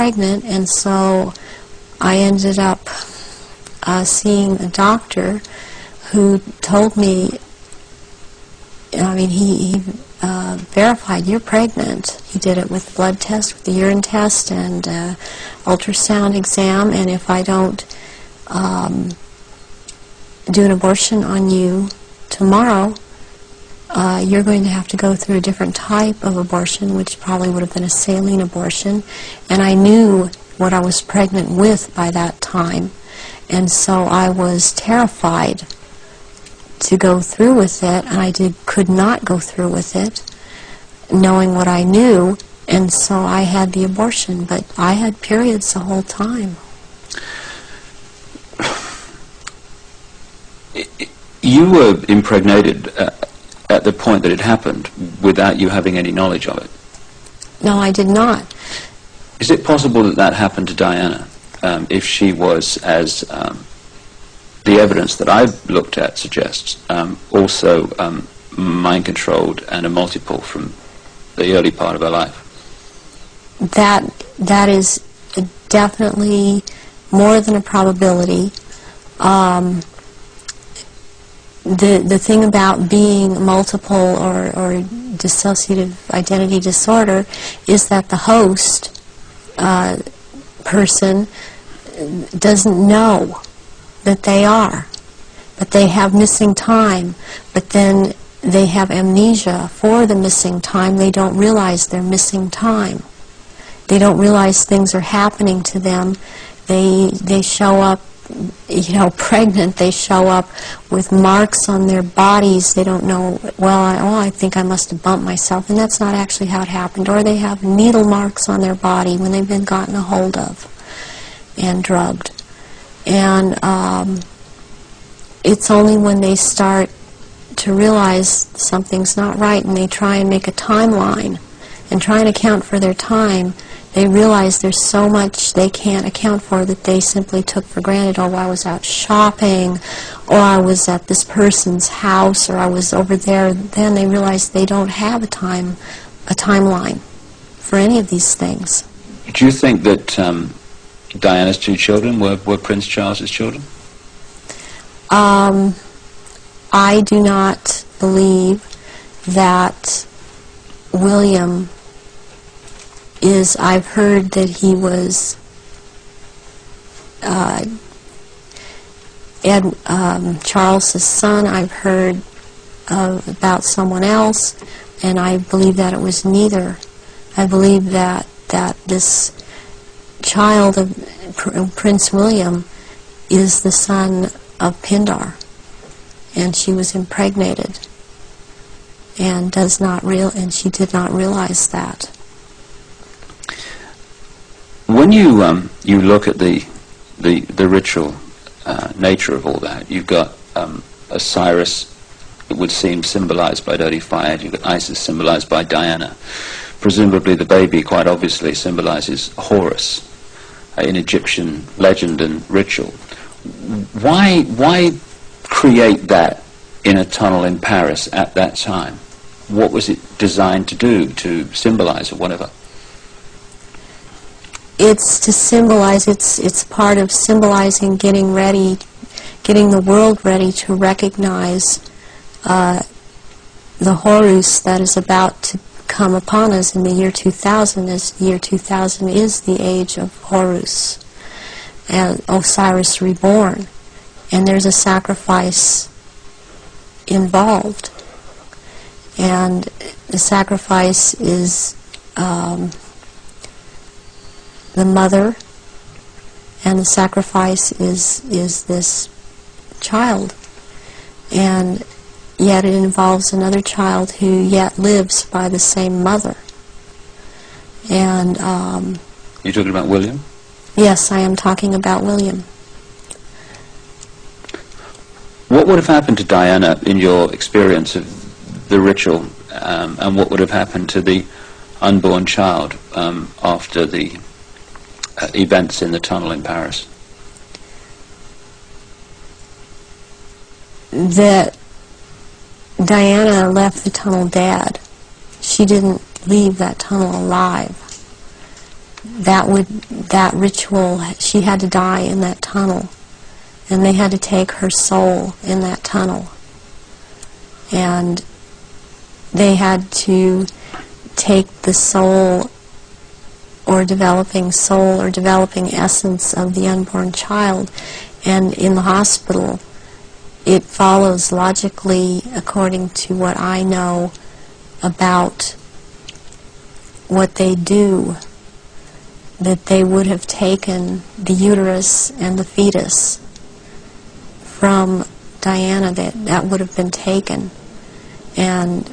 pregnant, and so I ended up seeing a doctor who told me, I mean, he verified, you're pregnant. He did it with blood test, with the urine test, and ultrasound exam, and if I don't do an abortion on you tomorrow, you're going to have to go through a different type of abortion, which probably would have been a saline abortion. And I knew what I was pregnant with by that time, and so I was terrified to go through with it, and I could not go through with it, knowing what I knew, and so I had the abortion, but I had periods the whole time. You were impregnated at the point that it happened without you having any knowledge of it? No, I did not. Is it possible that that happened to Diana, if she was, as the evidence that I've looked at suggests, also mind-controlled and a multiple from the early part of her life? That is definitely more than a probability. The thing about being multiple or dissociative identity disorder is that the host person doesn't know that they are, but they have missing time, but then they have amnesia for the missing time. They don't realize they're missing time. They don't realize things are happening to them. They show up, you know, pregnant. They show up with marks on their bodies. They don't know, well, I think I must have bumped myself, and that's not actually how it happened. Or they have needle marks on their body when they've been gotten a hold of and drugged. And it's only when they start to realize something's not right and they try and make a timeline and try and account for their time, they realize there's so much they can't account for that they simply took for granted. Oh, I was out shopping, or I was at this person's house, or I was over there. Then they realize they don't have a timeline for any of these things. Do you think that Diana's two children were Prince Charles's children? I do not believe that William is, I've heard that he was Charles's son. I've heard about someone else, and I believe that it was neither. I believe that this child of Prince William is the son of Pindar, and she was impregnated, and she did not realize that. When you look at the ritual nature of all that, you've got Osiris, it would seem, symbolized by dirty fire. You've got Isis, symbolized by Diana. Presumably the baby, quite obviously, symbolizes Horus in Egyptian legend and ritual. Why create that in a tunnel in Paris at that time? What was it designed to do, to symbolize or whatever? It's to symbolize, it's part of symbolizing getting ready, getting the world ready to recognize the Horus that is about to come upon us in the year 2000, as the year 2000 is the age of Horus and Osiris reborn. And there's a sacrifice involved. And the sacrifice is the mother, and the sacrifice is this child. And yet it involves another child who yet lives by the same mother. And you're talking about William? Yes, I am talking about William. What would have happened to Diana in your experience of the ritual, and what would have happened to the unborn child after the events in the tunnel in Paris? That Diana left the tunnel dead. She didn't leave that tunnel alive. that ritual, she had to die in that tunnel, and they had to take her soul in that tunnel, and they had to take the soul or developing essence of the unborn child, and in the hospital it follows logically, according to what I know about what they do, that they would have taken the uterus and the fetus from Diana, that would have been taken, and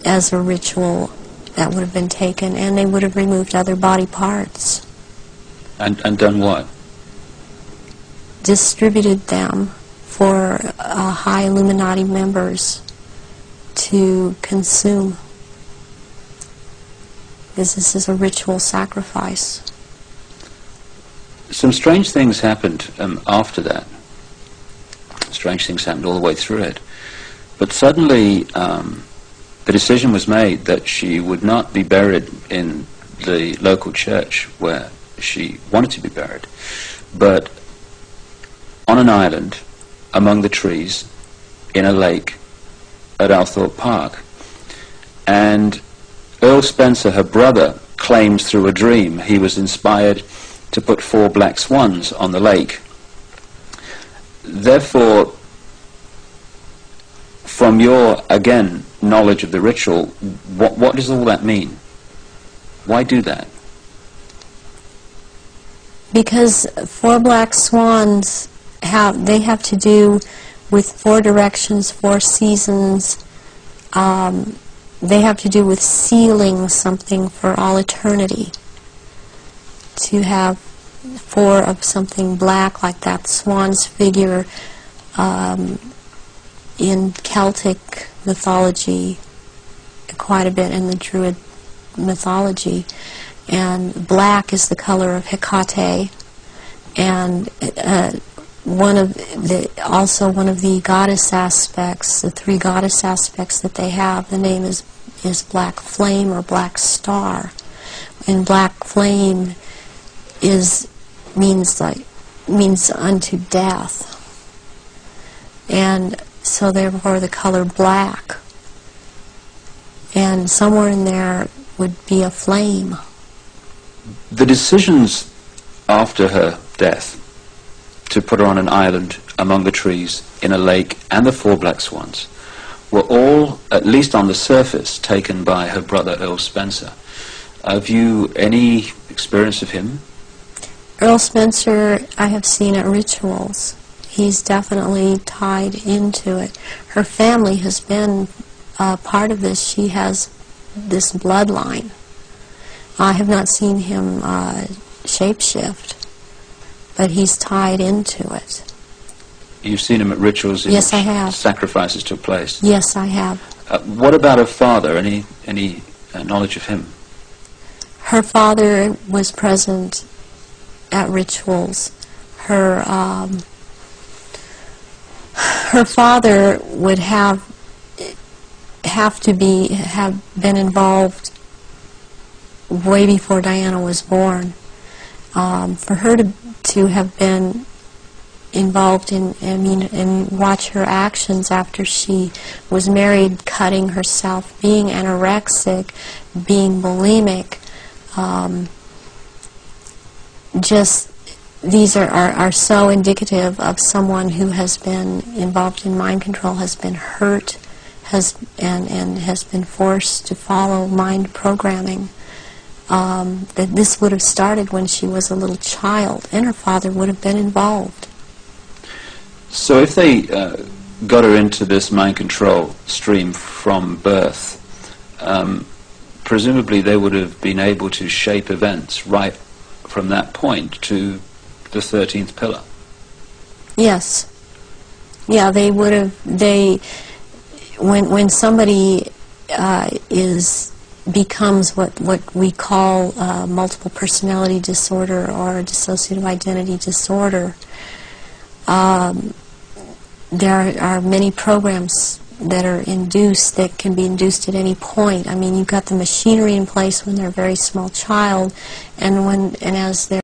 as a ritual that would have been taken, and they would have removed other body parts. And done what? Distributed them for high Illuminati members to consume. This is a ritual sacrifice. Some strange things happened after that. Strange things happened all the way through it. But suddenly the decision was made that she would not be buried in the local church where she wanted to be buried, but on an island among the trees in a lake at Althorpe Park. And Earl Spencer, her brother, claims through a dream he was inspired to put 4 black swans on the lake. Therefore, from your, again, knowledge of the ritual, what does all that mean? Why do that? Because 4 black swans have to do with 4 directions, 4 seasons. They have to do with sealing something for all eternity. To have 4 of something black, like that swan's figure in Celtic mythology, quite a bit in the Druid mythology, and black is the color of Hecate, and also one of the goddess aspects, the 3 goddess aspects that they have, the name is Black Flame or Black Star, and Black Flame means unto death, and so therefore the color black, and somewhere in there would be a flame. The decisions after her death to put her on an island among the trees in a lake and the 4 black swans were all, at least on the surface, taken by her brother Earl Spencer. Have you any experience of him? Earl Spencer, I have seen at rituals. He's definitely tied into it. Her family has been part of this. She has this bloodline. I have not seen him shapeshift, but he's tied into it. You've seen him at rituals in yes, which I have. Sacrifices took place? Yes, I have. What about her father? Any knowledge of him? Her father was present at rituals. Her father would have been involved way before Diana was born. For her to have been involved and watch her actions after she was married, cutting herself, being anorexic, being bulimic, these are so indicative of someone who has been involved in mind control, has been hurt, has been forced to follow mind programming. That this would have started when she was a little child, and her father would have been involved. So if they got her into this mind control stream from birth, presumably they would have been able to shape events right from that point to the 13th pillar. Yes. Yeah, they would have. When somebody becomes what we call multiple personality disorder or dissociative identity disorder, there are many programs that are induced, that can be induced at any point. I mean, you've got the machinery in place when they're a very small child, and as they're